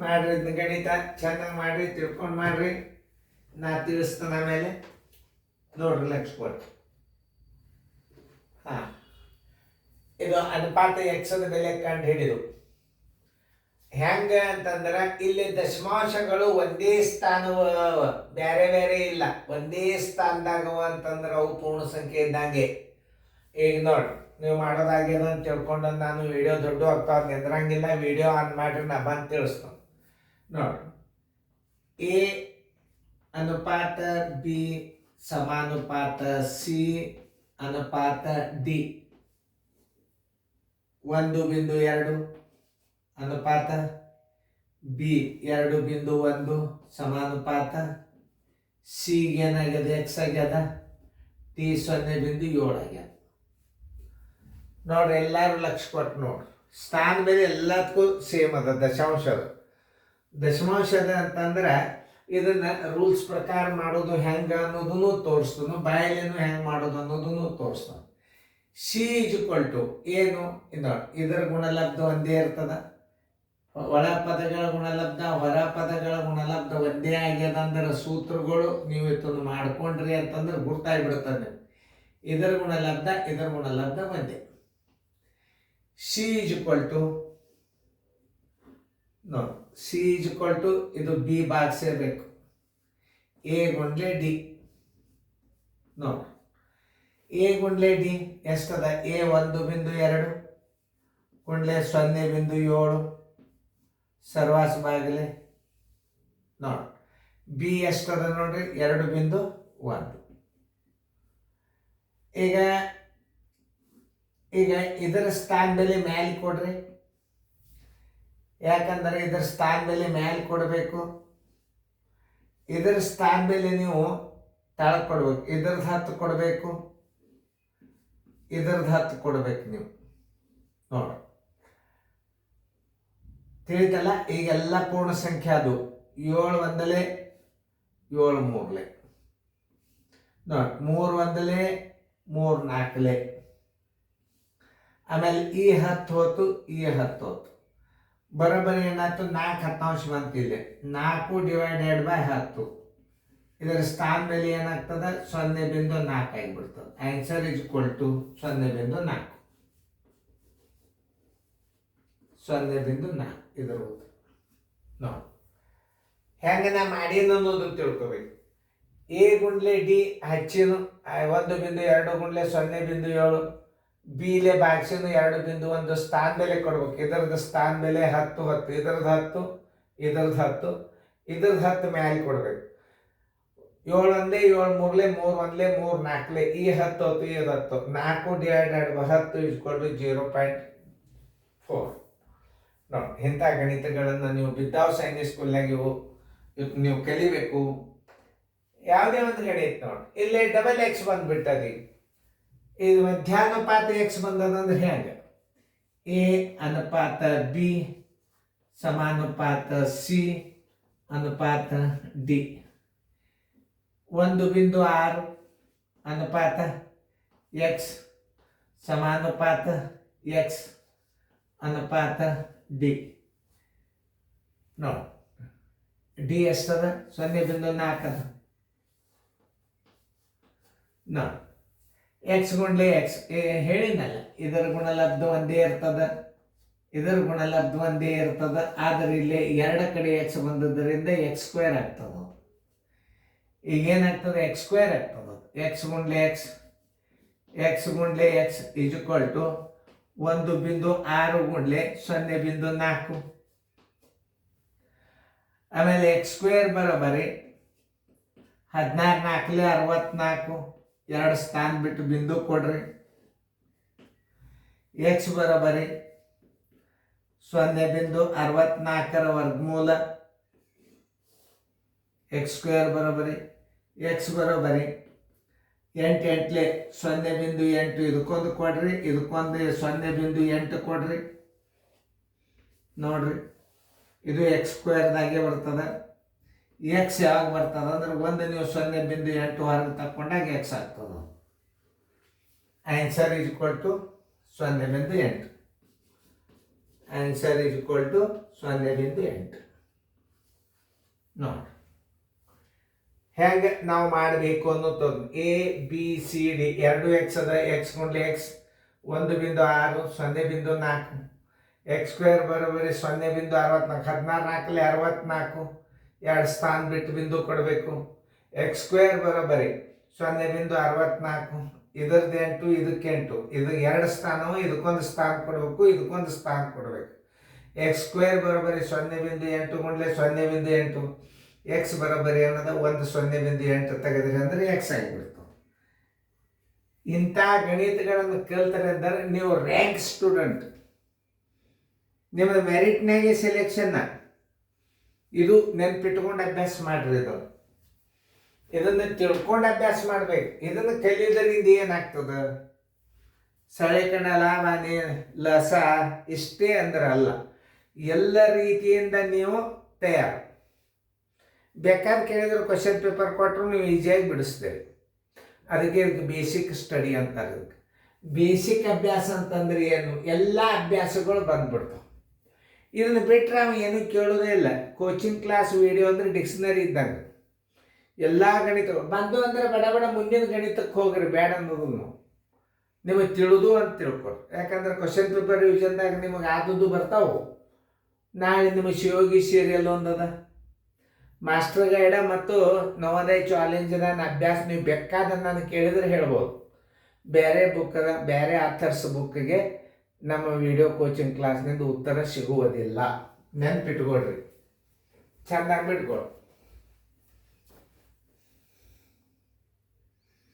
ಮಾಡ್ರಿ ಇದನ್ನ ಗಣಿತ ಚೆನ್ನಾಗಿ ಮಾಡ್ರಿ, ತಿಳ್ಕೊಂಡು ಮಾಡ್ರಿ. ನಾ ತಿಳಿಸ್ತಾನ ಆಮೇಲೆ ನೋಡ್ರಿ ಲಕ್ಷ ಕೊಟ್ಟು. ಹಾಂ, ಇದು ಅನುಪಾತ ಎಕ್ಸದ ಬೆಲೆ ಕಂಡು ಹಿಡಿದು ಹೆಂಗ ಅಂತಂದ್ರೆ ಇಲ್ಲಿ ದಶಮಾಂಶಗಳು ಒಂದೇ ಸ್ಥಾನವ, ಬೇರೆ ಬೇರೆ ಇಲ್ಲ, ಒಂದೇ ಸ್ಥಾನದಾಗವ ಅಂತಂದ್ರೆ ಅವು ಪೂರ್ಣ ಸಂಖ್ಯೆ ಇದ್ದಂಗೆ. ಈಗ ನೋಡ್ರಿ, ನೀವು ಮಾಡೋದಾಗ್ಯದ ಅಂತ ತಿಳ್ಕೊಂಡು ನಾನು ವಿಡಿಯೋ ದೊಡ್ಡ ಆಗ್ತಾವ ನಿಂದ್ರಂಗಿಲ್ಲ, ವಿಡಿಯೋ ಆನ್ ಮಾಡ್ರಿ, ನಾ ಬಂದು ತಿಳಿಸ್ತಾನೆ. ನೋಡ್ರಿ, ಎ ಅನುಪಾತ ಬಿ ಸಮಾನುಪಾತ ಸಿ ಅನುಪಾತ ಡಿ 1.2 ಅನುಪಾತ ಬಿ 2.1 ಸಮಾನುಪಾತ ಸಿ ಏನಾಗ್ಯದ ಎಕ್ಸ್ ಆಗ್ಯದ, ಟಿ 0.7 ಆಗ್ಯದ. ನೋಡ್ರಿ, ಎಲ್ಲರೂ ಲಕ್ಷ ಕೊಟ್ಟು ನೋಡ್ರಿ, ಸ್ಥಾನ ಬೆಲೆ ಎಲ್ಲದಕ್ಕೂ ಸೇಮ್ ಅದ. ದಶಮಾಂಶದ ಅಂತಂದ್ರೆ ಇದನ್ನ ರೂಲ್ಸ್ ಪ್ರಕಾರ ಮಾಡೋದು ಹೆಂಗ ಅನ್ನೋದನ್ನು ತೋರಿಸ್ತಾನು, ಬಾಯಲ್ಲೇನು ಹೆಂಗೆ ಮಾಡೋದು ಅನ್ನೋದನ್ನು ತೋರಿಸ್ತಾನೆ. ಸಿ ಈಜ್ವಲ್ ಟು ಏನು, ಇದರ ಗುಣಲಬ್ಧ ಒಂದೇ ಇರ್ತದ. ಒಳ ಪದಗಳ ಗುಣಲಬ್ಧ ಹೊರ ಪದಗಳ ಗುಣಲಬ್ಧ ಒಂದೇ ಆಗ್ಯದ ಅಂದ್ರೆ ಸೂತ್ರಗಳು ನೀವು ಇದನ್ನು ಮಾಡ್ಕೊಂಡ್ರಿ ಅಂತಂದ್ರೆ ಗುರ್ತಾಗ್ಬಿಡ್ತದೆ. ಇದರ ಗುಣಲಬ್ಧ ಒಂದೇ. ಸಿ ಈಜ್ವಲ್ ಟು ನೋಡಿ, ಸಿ ಈಜ್ವಲ್ ಟು ಇದು ಬಿ ಭಾಗಿಸಬೇಕು, ಎ ಗುಂಡ್ಲೆ ಡಿ. ನೋಡಿ, ಎ ಗುಂಡ್ಲೆ ಡಿ ಎಷ್ಟದ, ಎ 1.2 ಗುಂಡ್ಲೆ 0.7 ಸರ್ವಾಸ ಬಾಗಿಲೆ. ನೋಡಿ, ಬಿ ಎಷ್ಟದ ನೋಡ್ರಿ, 2.1. ಈಗ ಇದರ ಸ್ಥಾನ ಬೆಲೆ ಮ್ಯಾಲೆ ಕೊಡ್ರಿ, ಯಾಕಂದ್ರೆ ಇದರ ಸ್ಥಾನ ಬೆಲೆ ಮ್ಯಾಲೆ ಕೊಡಬೇಕು. ಇದರ ಸ್ಥಾನ ಬೆಲೆ ನೀವು ತಾಳಕ್ಕೆ ಕೊಡ್ಬೇಕು. ಇದ್ರದ್ದು 10 ಕೊಡಬೇಕು, ಇದ್ರದ್ದು 10 ಕೊಡ್ಬೇಕು ನೀವು. ನೋಡಿ, ತಿಳಿತಲ್ಲ? ಈಗೆಲ್ಲ ಪೂರ್ಣ ಸಂಖ್ಯೆ ಅದು 7 1 7 3 ನೋಡಿ, 3 1 3 4. ಆಮೇಲೆ ಈ 10 ಹೋತು, ಈ 10 ಹೋತು, ಬರೋಬ್ಬರಿ ಏನಾಯ್ತು, 4 10 ಬಂತಿಲ್ಲ, 4 / 10. ಇದರ ಸ್ಥಾನ ಬೆಲೆ ಏನಾಗ್ತದ, 0.4 ಆಗಿಬಿಡ್ತದೆ. Answer equal to 0.4. 0.4 ಇದರ ಉತ್ತರ. ನೋಡಿ, ಹೆಂಗ ನಾ ಮಾಡೀನಿ ಅನ್ನೋದು ತಿಳ್ಕೊಬೇಕು. ಎ ಗುಂಡ್ಲೆ ಡಿ ಹಚ್ಚಿನು 1.2 ಗುಂಡ್ಲೆ 0.7, ಬಿಲೆ ಭಾಗಿಸಿನು 2.1 ಸ್ಥಾನ ಬೆಲೆ ಕೊಡ್ಬೇಕು. ಇದರದ್ದು ಸ್ಥಾನ ಬೆಲೆ 10 10, ಇದರದ್ದು 10, ಇದರದ್ದು 10, ಇದ್ರದ್ದು 10 ಮ್ಯಾಲೆ ಕೊಡ್ಬೇಕು. 7 1 7 3 3 1 3 4 ಈ 10 ಹೋತು, ಈ 10. 4 / 10 = 0.4. ನೋಡಿ, ಇಂಥ ಗಣಿತಗಳನ್ನು ನೀವು ಬಿದ್ದಾವ್ ಸೈನಿಕ್ ಸ್ಕೂಲ್ನಾಗ ನೀವು ಕಲಿಬೇಕು. ಯಾವುದೇ ಒಂದು ಗಣಿತ ನೋಡಿ, ಇಲ್ಲಿ ಡಬಲ್ ಎಕ್ಸ್ ಬಂದ್ಬಿಟ್ಟದಿ. ಇದು ಮಧ್ಯಾನುಪಾತ ಎಕ್ಸ್ ಬಂದದಂದ್ರೆ ಹೆಂಗೆ, ಎ ಅನುಪಾತ ಬಿ ಸಮಾನುಪಾತ ಸಿ ಅನುಪಾತ ಡಿ 1.6 ಅನುಪಾತ ಎಕ್ಸ್ ಸಮಾನುಪಾತ ಎಕ್ಸ್ ಅನುಪಾತ ಡಿ. ನೋಡಿ, ಡಿ ಎಷ್ಟದ, 0.4 ಅದ. ನೋಡಿ, ಎಕ್ಸ್ ಗುಂಡ್ಲೆ ಎಕ್ಸ್ ಹೇಳಿನಲ್ಲ, ಇದರ ಗುಣಲಬ್ಧ ಒಂದೇ ಇರ್ತದ, ಇದರ ಗುಣಲಬ್ಧ ಒಂದೇ ಇರ್ತದ. ಆದರೆ ಇಲ್ಲಿ 2 ಕಡೆ ಎಕ್ಸ್ ಬಂದದ್ದರಿಂದ x² ಆಗ್ತದ. ಈಗ ಏನಾಗ್ತದೆ, x² ಆಗ್ತದೆ. ಎಕ್ಸ್ ಗುಂಡ್ಲೆ ಎಕ್ಸ್ ಈಜ್ವಲ್ ಟು 1.6 ಗುಂಡ್ಲೆ 0.4. ಆಮೇಲೆ x² ಬರೋಬ್ಬರಿ 16 4 64. 2 ಸ್ಥಾನ ಬಿಟ್ಟು ಬಿಂದು ಕೊಡ್ರಿ. ಎಕ್ಸ್ ಬರೋಬ್ಬರಿ 0.64 ವರ್ಗಮೂಲ x² ಬರೋಬ್ಬರಿ ಎಕ್ಸ್ ಬರೋಬ್ಬರಿ 8 8 0.8. ಇದಕ್ಕೊಂದು ಕೊಡ್ರಿ, ಇದಕ್ಕೊಂದು 0.8 ಕೊಡ್ರಿ. ನೋಡ್ರಿ, ಇದು x² ಬರ್ತದ. ಎಕ್ಸ್ ಯಾವಾಗ ಬರ್ತದ ಅಂದ್ರೆ ಒಂದು ನೀವು 0.8 ಹೊರಗೆ ತಕ್ಕೊಂಡಾಗ ಎಕ್ಸ್ ಆಗ್ತದ. Answer equal to 0.8. Answer is equal to 0.8. ನೋಡಿ ಹೆಂಗೆ ನಾವು ಮಾಡಬೇಕು ಅನ್ನೋದು. A B C D 2 X ಅದ, ಎಕ್ಸ್ ಗುಂಡ್ಲೆ ಎಕ್ಸ್ 1.6 0.4 ಎಕ್ಸ್ ಸ್ಕ್ವೇರ್ ಬರೋಬರಿ 0.64 14 64 2 ಸ್ಥಾನ ಬಿಟ್ಟು ಬಿಂದು ಕೊಡಬೇಕು. ಎಕ್ಸ್ ಸ್ಕ್ವೇರ್ ಬರೋಬರಿ 0.64 ಇದರದ್ದು 8 ಇದಕ್ಕೆ 8 ಇದು 2 ಸ್ಥಾನವು ಇದಕ್ಕೊಂದು ಸ್ಥಾನ ಕೊಡಬೇಕು, ಇದಕ್ಕೊಂದು ಸ್ಥಾನ ಕೊಡಬೇಕು. ಎಕ್ಸ್ ಸ್ಕ್ವೇರ್ ಬರೋಬರಿ 0.8 ಗುಂಡ್ಲೆ 0.8 ಎಕ್ಸ್ ಬರೋಬರಿ ಅನ್ನೋದ 0.8 ತೆಗೆದ್ರಿ ಅಂದರೆ ಎಕ್ಸ್ ಆಗಿಬಿಡ್ತು. ಇಂಥ ಗಣಿತಗಳನ್ನು ಕಲ್ತಾರೆ ಅಂದರೆ ನೀವು ರ್ಯಾಂಕ್ ಸ್ಟೂಡೆಂಟ್, ನಿಮ್ಮದು ಮೆರಿಟ್ನಾಗೆ ಸೆಲೆಕ್ಷನ್ನ. ಇದು ನೆನ್ಪಿಟ್ಕೊಂಡು ಅಭ್ಯಾಸ ಮಾಡ್ರಿ. ಇದನ್ನು ತಿಳ್ಕೊಂಡು ಅಭ್ಯಾಸ ಮಾಡ್ಬೇಕು. ಇದನ್ನು ಕಲಿಯೋದರಿಂದ ಏನಾಗ್ತದೆ? ಸಳೆಕಣ ಲಾಭ ಲಸ ಇಷ್ಟೇ ಅಂದ್ರೆ ಅಲ್ಲ, ಎಲ್ಲ ರೀತಿಯಿಂದ ನೀವು ತಯಾರು. ಬೇಕಾದ್ರೆ ಕೇಳಿದ್ರೆ ಕ್ವಶನ್ ಪೇಪರ್ ಕೊಟ್ಟರು ನೀವು ಈಸಿಯಾಗಿ ಬಿಡಿಸ್ತೇವೆ. ಅದಕ್ಕೆ ಇದಕ್ಕೆ ಬೇಸಿಕ್ ಸ್ಟಡಿ ಅಂತಾರೆ. ಇದಕ್ಕೆ ಬೇಸಿಕ್ ಅಭ್ಯಾಸ ಅಂತಂದ್ರೆ ಏನು? ಎಲ್ಲ ಅಭ್ಯಾಸಗಳು ಬಂದ್ಬಿಡ್ತಾವೆ. ಇದನ್ನು ಬಿಟ್ಟರೆ ಅವ ಏನೂ ಕೇಳೋದೇ ಇಲ್ಲ. ಕೋಚಿಂಗ್ ಕ್ಲಾಸ್ ವಿಡಿಯೋ ಅಂದರೆ ಡಿಕ್ಸ್ನರಿ ಇದ್ದಂಗೆ. ಎಲ್ಲ ಗಣಿತಗಳು ಬಂದು ಅಂದರೆ ಬಡ ಬಡ ಮುಂದಿನ ಗಣಿತಕ್ಕೆ ಹೋಗ್ರಿ, ಬೇಡ ಅನ್ನೋದು ನಿಮಗೆ ತಿಳಿದು ಅಂತ ತಿಳ್ಕೊರಿ. ಯಾಕಂದ್ರೆ ಕ್ವಶನ್ ಪೇಪರ್ ರಿವಿಷನ್ದಾಗ ನಿಮಗೆ ಆದದ್ದು ಬರ್ತಾವೆ. ನಾಳೆ ನಿಮಗೆ ಶಿವಯೋಗಿ ಸೀರಿಯಲ್ ಒಂದದ, ಮಾಸ್ಟರ್ ಗೈಡ ಮತ್ತು ನವೋದಯ ಚಾಲೆಂಜಿನ ಅಭ್ಯಾಸ ನೀವು ಬೇಕಾದನ್ನು ನಾನು ಕೇಳಿದ್ರೆ ಹೇಳ್ಬೋದು. ಬೇರೆ ಬುಕ್ ಅದ, ಬೇರೆ ಆಥರ್ಸ್ ಬುಕ್ಕಿಗೆ ನಮ್ಮ ವಿಡಿಯೋ ಕೋಚಿಂಗ್ ಕ್ಲಾಸ್ನಿಂದ ಉತ್ತರ ಸಿಗುವುದಿಲ್ಲ. ನೆನ್ಪಿಟ್ಕೊಳ್ರಿ, ಚೆನ್ನಾಗಿ ಬಿಟ್ಕೊಳ್ರಿ.